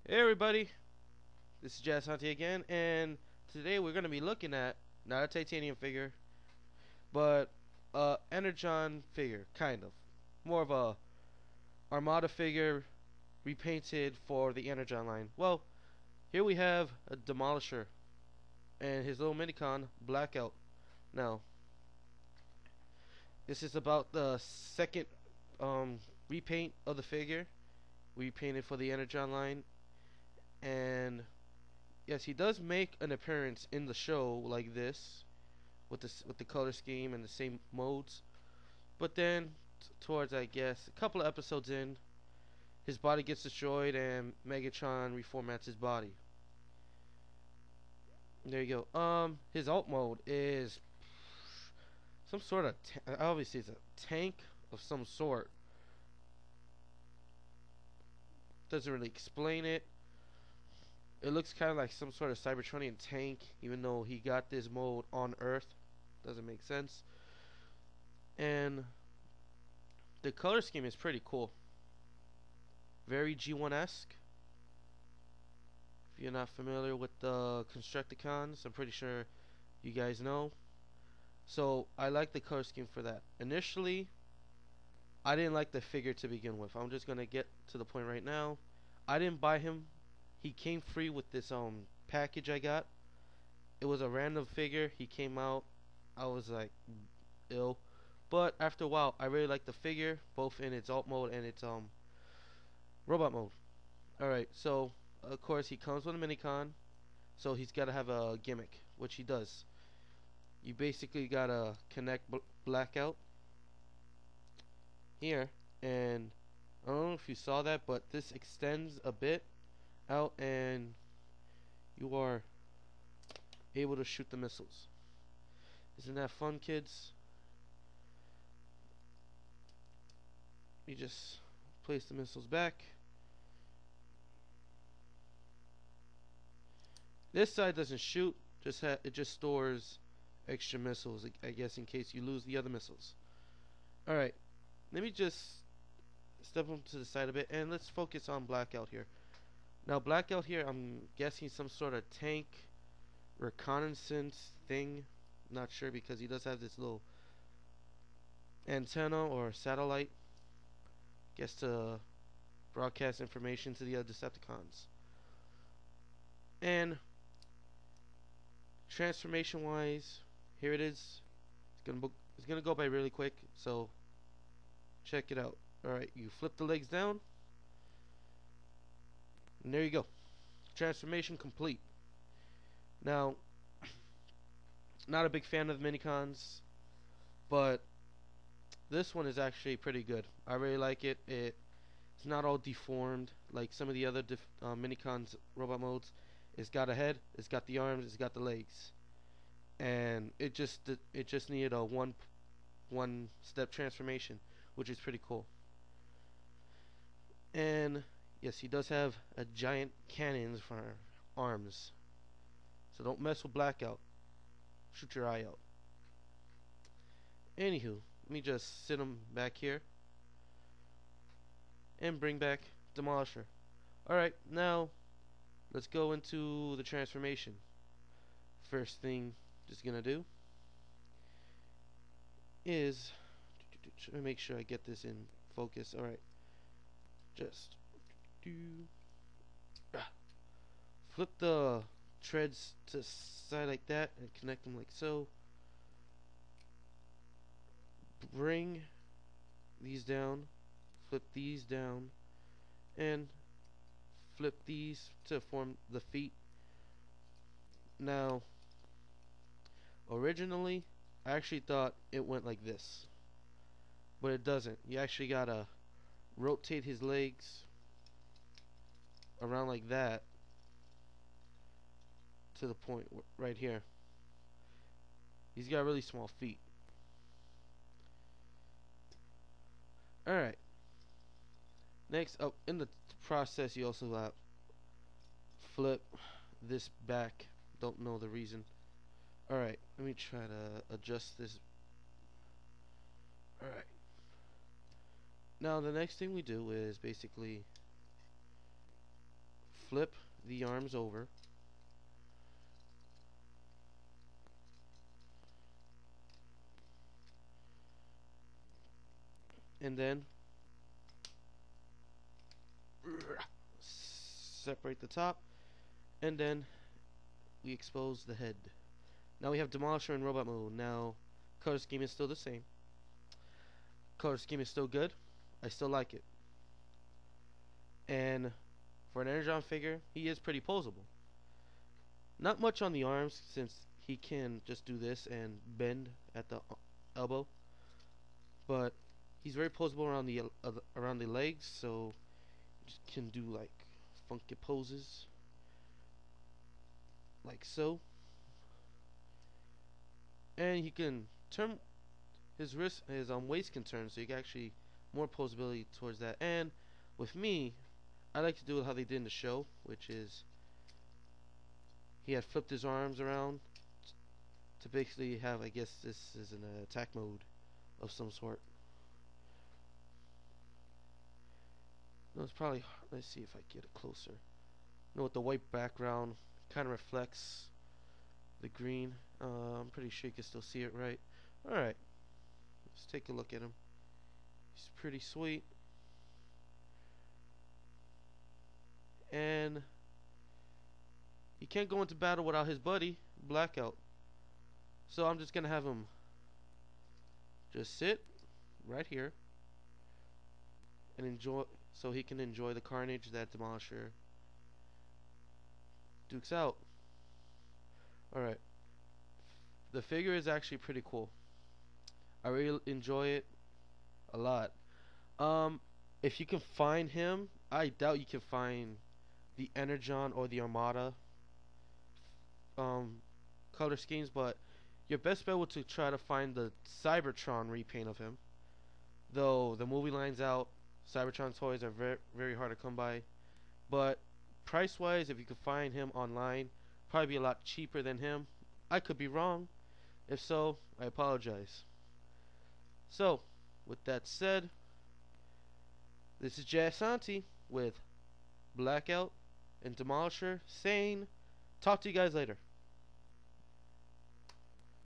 Hey everybody, this is Jazz Hunty again, and today we're going to be looking at, not a titanium figure, but a Energon figure, kind of. More of a Armada figure repainted for the Energon line. Well, here we have a Demolisher and his little minicon, Blackout. Now, this is about the second repaint of the figure, repainted for the Energon line, and yes, he does make an appearance in the show like this, with the color scheme and the same modes. But then, towards I guess a couple of episodes in, his body gets destroyed and Megatron reformats his body. There you go. His alt mode is some sort of obviously it's a tank of some sort. Doesn't really explain it. It looks kind of like some sort of Cybertronian tank, even though he got this mode on Earth. Doesn't make sense. And the color scheme is pretty cool. Very G1-esque. If you're not familiar with the Constructicons, I'm pretty sure you guys know. So I like the color scheme for that. Initially, I didn't like the figure to begin with. I'm just gonna get to the point right now. I didn't buy him. He came free with this package I got. It was a random figure. He came out. I was like, ill. But after a while, I really liked the figure, both in its alt mode and its robot mode. Alright, so of course he comes with a minicon, so he's got to have a gimmick, which he does. You basically got to connect Blackout here, and I don't know if you saw that, but this extends a bit out and you are able to shoot the missiles. Isn't that fun, kids? You just place the missiles back. This side doesn't shoot, it just stores extra missiles, I guess, in case you lose the other missiles. Alright, let me just step them to the side a bit and let's focus on Blackout here. Now Blackout here, I'm guessing some sort of tank reconnaissance thing. Not sure, because he does have this little antenna or satellite, guess, to broadcast information to the other Decepticons. And transformation wise, here it is. It's gonna go by really quick, so check it out. Alright, you flip the legs down, and there you go. Transformation complete. Now, not a big fan of the minicons, but this one is actually pretty good. I really like it. It's not all deformed like some of the other minicons robot modes. It's got a head, it's got the arms, it's got the legs, and it just needed a one step transformation, which is pretty cool. And yes, he does have a giant cannons for arms, so don't mess with Blackout. Shoot your eye out. Anywho, let me just sit him back here and bring back Demolisher. Alright, now let's go into the transformation. First thing just gonna do is make sure I get this in focus. Alright, just flip the treads to the side like that and connect them like so. Bring these down, flip these down, and flip these to form the feet. Now, originally I actually thought it went like this, but it doesn't. You actually gotta rotate his legs around like that to the point right here. He's got really small feet. Alright, next up in the process, you also flip this back. Don't know the reason. Alright, let me try to adjust this. Alright, now the next thing we do is basically flip the arms over. And then separate the top. And then we expose the head. Now we have Demolisher in robot mode. Now, color scheme is still the same. Color scheme is still good. I still like it. And for an Energon figure, he is pretty posable. Not much on the arms, since he can just do this and bend at the elbow. But he's very posable around the legs, so you just can do like funky poses, like so. And he can turn his waist can turn, so you can actually more posability towards that. And with me, I like to do it how they did in the show, which is he had flipped his arms around to basically have, I guess this is an attack mode of some sort. No, it's probably, let's see if I get it closer. No, with the white background, kind of reflects the green. I'm pretty sure you can still see it right. Alright, let's take a look at him. He's pretty sweet. And he can't go into battle without his buddy, Blackout. So I'm just going to have him just sit right here and enjoy, so he can enjoy the carnage that Demolisher dukes out. Alright. The figure is actually pretty cool. I really enjoy it a lot. If you can find him, I doubt you can find the Energon or the Armada color schemes, but your best bet would to try to find the Cybertron repaint of him. Though the movie line's out, Cybertron toys are very hard to come by. But price wise, if you could find him online, probably be a lot cheaper than him. I could be wrong. If so, I apologize. So, with that said, this is Jay Santi with Blackout and Demolisher saying, talk to you guys later.